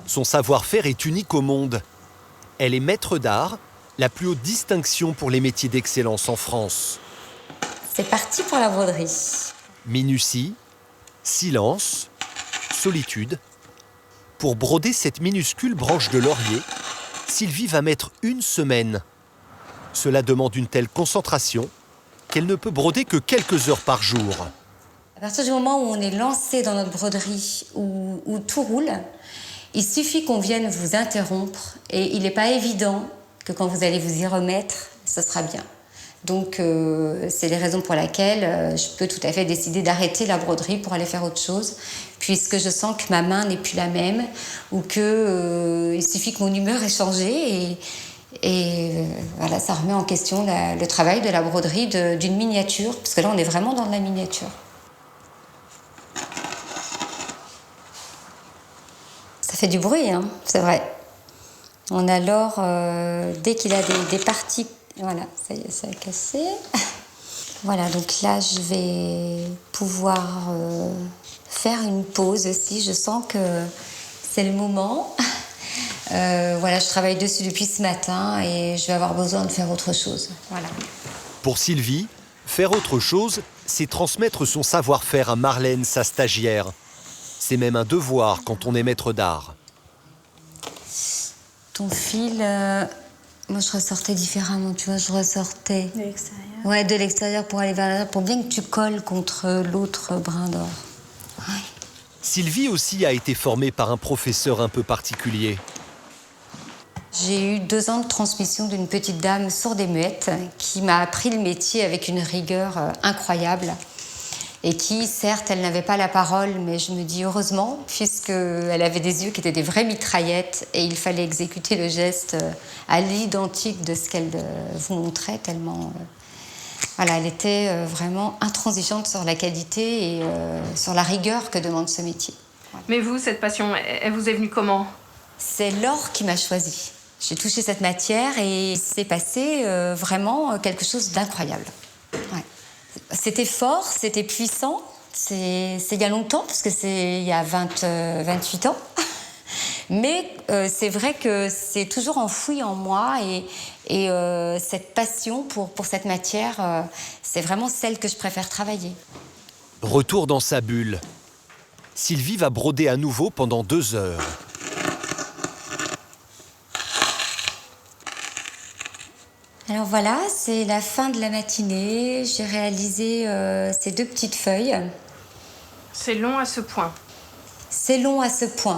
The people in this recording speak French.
Son savoir-faire est unique au monde. Elle est maître d'art, la plus haute distinction pour les métiers d'excellence en France. C'est parti pour la broderie. Minutie, silence, solitude. Pour broder cette minuscule branche de laurier, Sylvie va mettre 1 semaine. Cela demande une telle concentration qu'elle ne peut broder que quelques heures par jour. À partir du moment où on est lancé dans notre broderie, où tout roule, il suffit qu'on vienne vous interrompre et il n'est pas évident que quand vous allez vous y remettre, ce sera bien. Donc c'est les raisons pour lesquelles je peux tout à fait décider d'arrêter la broderie pour aller faire autre chose, puisque je sens que ma main n'est plus la même ou que il suffit que mon humeur ait changé et voilà, ça remet en question le travail de la broderie d'une miniature, parce que là on est vraiment dans de la miniature. Ça fait du bruit, hein, c'est vrai. On a l'or, dès qu'il a des parties... Voilà, ça y est, ça a cassé. Voilà, donc là, je vais pouvoir faire une pause aussi. Je sens que c'est le moment. Voilà, je travaille dessus depuis ce matin et je vais avoir besoin de faire autre chose. Voilà. Pour Sylvie, faire autre chose, c'est transmettre son savoir-faire à Marlène, sa stagiaire. C'est même un devoir quand on est maître d'art. Ton fil, moi je ressortais différemment, tu vois, je ressortais... De l'extérieur. Ouais, de l'extérieur pour aller vers l'intérieur, pour bien que tu colles contre l'autre brin d'or. Ouais. Sylvie aussi a été formée par un professeur un peu particulier. J'ai eu 2 ans de transmission d'une petite dame sourde et muette qui m'a appris le métier avec une rigueur incroyable. Et qui, certes, elle n'avait pas la parole, mais je me dis heureusement, puisqu'elle avait des yeux qui étaient des vraies mitraillettes et il fallait exécuter le geste à l'identique de ce qu'elle vous montrait, tellement... Voilà, elle était vraiment intransigeante sur la qualité et sur la rigueur que demande ce métier. Voilà. Mais vous, cette passion, elle vous est venue comment? C'est l'or qui m'a choisie. J'ai touché cette matière et il s'est passé vraiment quelque chose d'incroyable. Ouais. C'était fort, c'était puissant. C'est il y a longtemps, parce que c'est il y a 28 ans. Mais c'est vrai que c'est toujours enfoui en moi et cette passion pour cette matière, c'est vraiment celle que je préfère travailler. Retour dans sa bulle. Sylvie va broder à nouveau pendant 2 heures. Alors voilà, c'est la fin de la matinée. J'ai réalisé ces 2 petites feuilles. C'est long à ce point. C'est long à ce point.